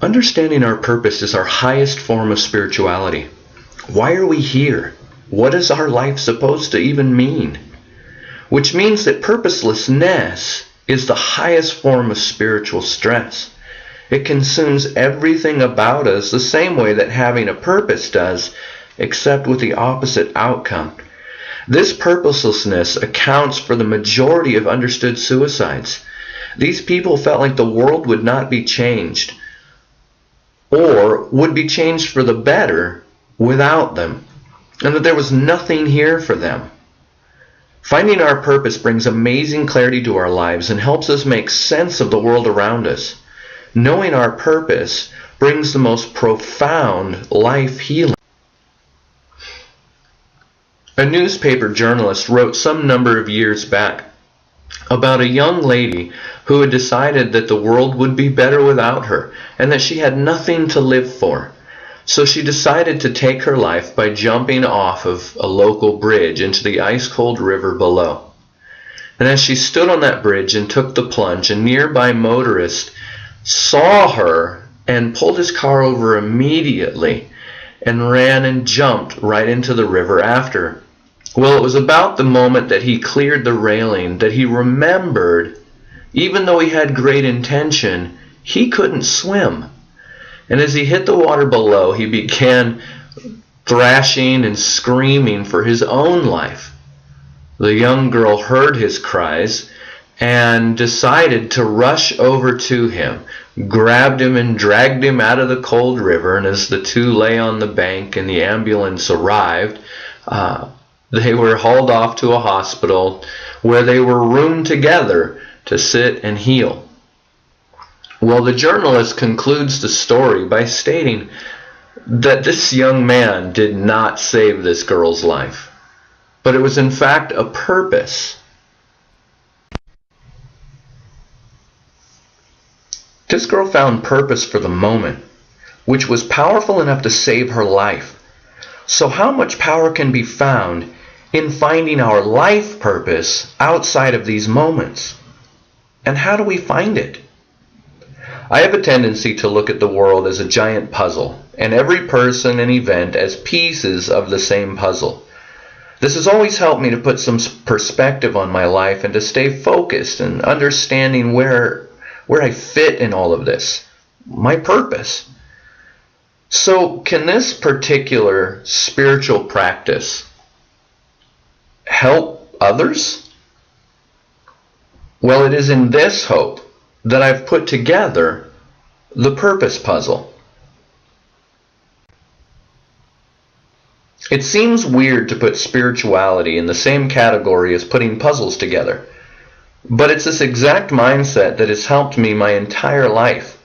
Understanding our purpose is our highest form of spirituality. Why are we here? What is our life supposed to even mean? Which means that purposelessness is the highest form of spiritual stress. It consumes everything about us the same way that having a purpose does, except with the opposite outcome. This purposelessness accounts for the majority of understood suicides. These people felt like the world would not be changed, or would be changed for the better without them, and that there was nothing here for them. Finding our purpose brings amazing clarity to our lives and helps us make sense of the world around us. Knowing our purpose brings the most profound life healing. A newspaper journalist wrote some number of years back about a young lady who had decided that the world would be better without her and that she had nothing to live for. So she decided to take her life by jumping off of a local bridge into the ice-cold river below. And as she stood on that bridge and took the plunge, a nearby motorist saw her and pulled his car over immediately and ran and jumped right into the river after her. Well, it was about the moment that he cleared the railing that he remembered, even though he had great intention, he couldn't swim. And as he hit the water below, he began thrashing and screaming for his own life. The young girl heard his cries and decided to rush over to him, grabbed him and dragged him out of the cold river. And as the two lay on the bank and the ambulance arrived, they were hauled off to a hospital where they were roomed together to sit and heal. Well, the journalist concludes the story by stating that this young man did not save this girl's life, but it was in fact a purpose. This girl found purpose for the moment, which was powerful enough to save her life. So how much power can be found in finding our life purpose outside of these moments? And how do we find it? I have a tendency to look at the world as a giant puzzle, and every person and event as pieces of the same puzzle. This has always helped me to put some perspective on my life and to stay focused and understanding where I fit in all of this, my purpose. So can this particular spiritual practice help others? Well, it is in this hope that I've put together the purpose puzzle. It seems weird to put spirituality in the same category as putting puzzles together, but it's this exact mindset that has helped me my entire life.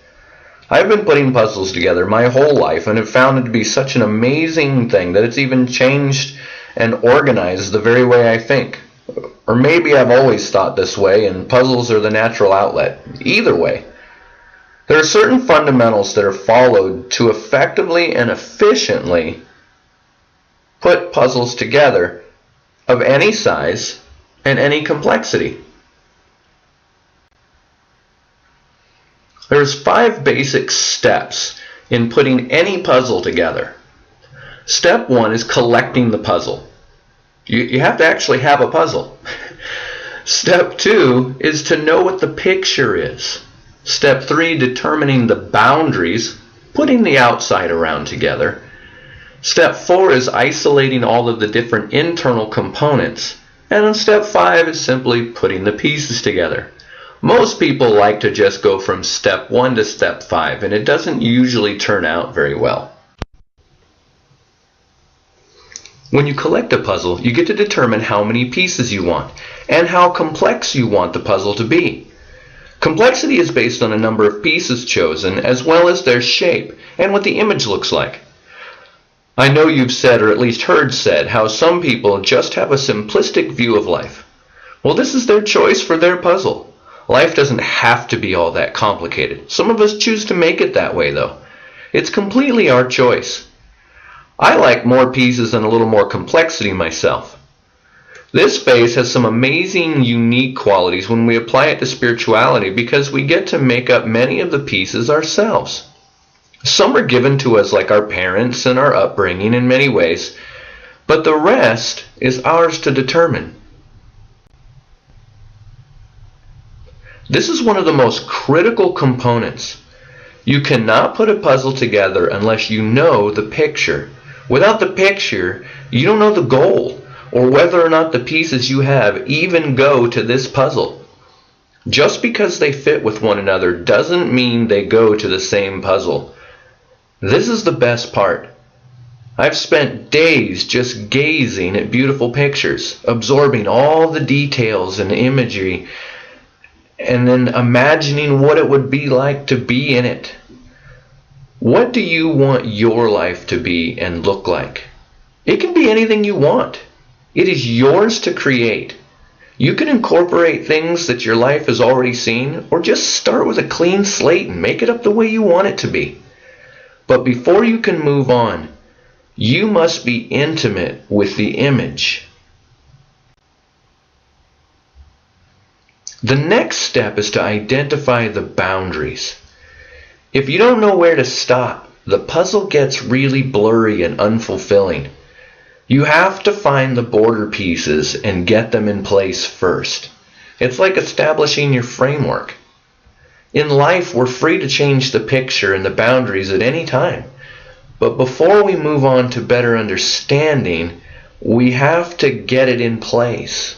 I've been putting puzzles together my whole life and have found it to be such an amazing thing that it's even changed and organized the very way I think. Or maybe I've always thought this way and puzzles are the natural outlet. Either way, there are certain fundamentals that are followed to effectively and efficiently put puzzles together of any size and any complexity. There's 5 basic steps in putting any puzzle together. Step 1 is collecting the puzzle. You have to actually have a puzzle. Step 2 is to know what the picture is. Step 3, determining the boundaries, putting the outside around together. Step 4 is isolating all of the different internal components. And then step 5 is simply putting the pieces together. Most people like to just go from step 1 to step 5, and it doesn't usually turn out very well. When you collect a puzzle, you get to determine how many pieces you want and how complex you want the puzzle to be. Complexity is based on a number of pieces chosen, as well as their shape and what the image looks like. I know you've said, or at least heard said, how some people just have a simplistic view of life. Well, this is their choice for their puzzle. Life doesn't have to be all that complicated. Some of us choose to make it that way, though. It's completely our choice. I like more pieces and a little more complexity myself. This phase has some amazing, unique qualities when we apply it to spirituality because we get to make up many of the pieces ourselves. Some are given to us like our parents and our upbringing in many ways, but the rest is ours to determine. This is one of the most critical components. You cannot put a puzzle together unless you know the picture. Without the picture, you don't know the goal, or whether or not the pieces you have even go to this puzzle. Just because they fit with one another doesn't mean they go to the same puzzle. This is the best part. I've spent days just gazing at beautiful pictures, absorbing all the details and imagery, and then imagining what it would be like to be in it. What do you want your life to be and look like? It can be anything you want. It is yours to create. You can incorporate things that your life has already seen, or just start with a clean slate and make it up the way you want it to be. But before you can move on, you must be intimate with the image. The next step is to identify the boundaries. If you don't know where to stop, the puzzle gets really blurry and unfulfilling. You have to find the border pieces and get them in place first. It's like establishing your framework. In life, we're free to change the picture and the boundaries at any time. But before we move on to better understanding, we have to get it in place.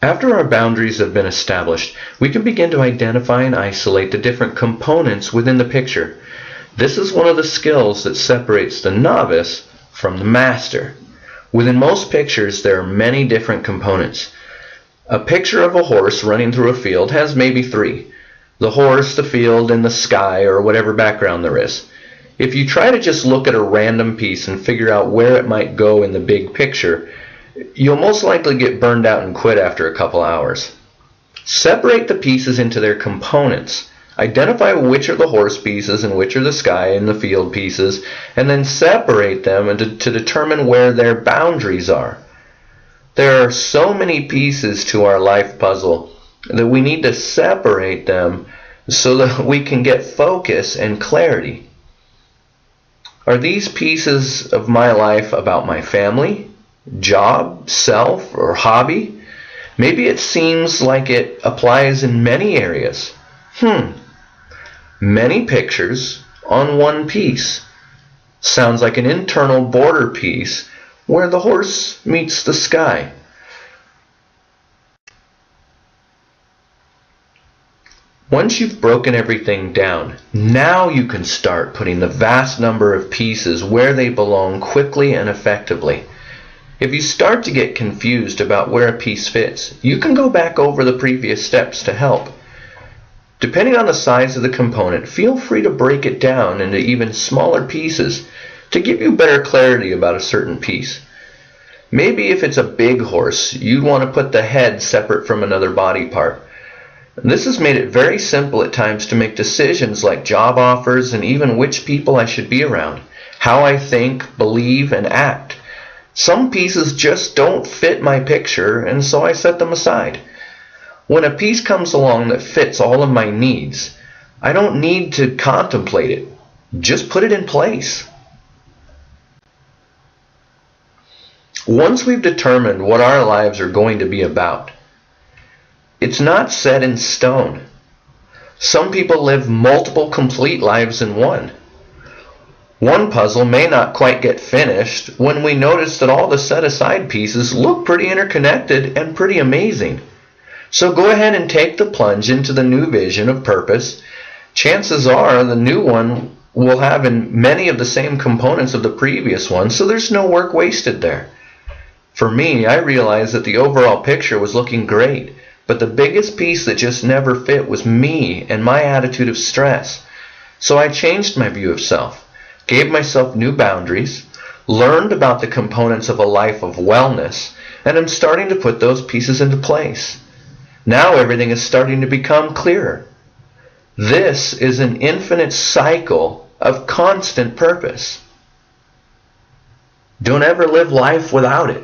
After our boundaries have been established, we can begin to identify and isolate the different components within the picture. This is one of the skills that separates the novice from the master. Within most pictures, there are many different components. A picture of a horse running through a field has maybe three: the horse, the field, and the sky, or whatever background there is. If you try to just look at a random piece and figure out where it might go in the big picture, you'll most likely get burned out and quit after a couple hours. Separate the pieces into their components. Identify which are the horse pieces and which are the sky and the field pieces, and then separate them to determine where their boundaries are. There are so many pieces to our life puzzle that we need to separate them so that we can get focus and clarity. Are these pieces of my life about my family, job, self, or hobby? Maybe it seems like it applies in many areas. Many pictures on one piece. Sounds like an internal border piece where the horse meets the sky. Once you've broken everything down, now you can start putting the vast number of pieces where they belong quickly and effectively. If you start to get confused about where a piece fits, you can go back over the previous steps to help. Depending on the size of the component, feel free to break it down into even smaller pieces to give you better clarity about a certain piece. Maybe if it's a big horse, you'd want to put the head separate from another body part. This has made it very simple at times to make decisions like job offers and even which people I should be around, how I think, believe, and act. Some pieces just don't fit my picture, and so I set them aside. When a piece comes along that fits all of my needs, I don't need to contemplate it. Just put it in place. Once we've determined what our lives are going to be about, it's not set in stone. Some people live multiple complete lives in one. One puzzle may not quite get finished when we notice that all the set-aside pieces look pretty interconnected and pretty amazing. So go ahead and take the plunge into the new vision of purpose. Chances are the new one will have in many of the same components of the previous one, so there's no work wasted there. For me, I realized that the overall picture was looking great, but the biggest piece that just never fit was me and my attitude of stress. So I changed my view of self, gave myself new boundaries, learned about the components of a life of wellness, and I'm starting to put those pieces into place. Now everything is starting to become clearer. This is an infinite cycle of constant purpose. Don't ever live life without it.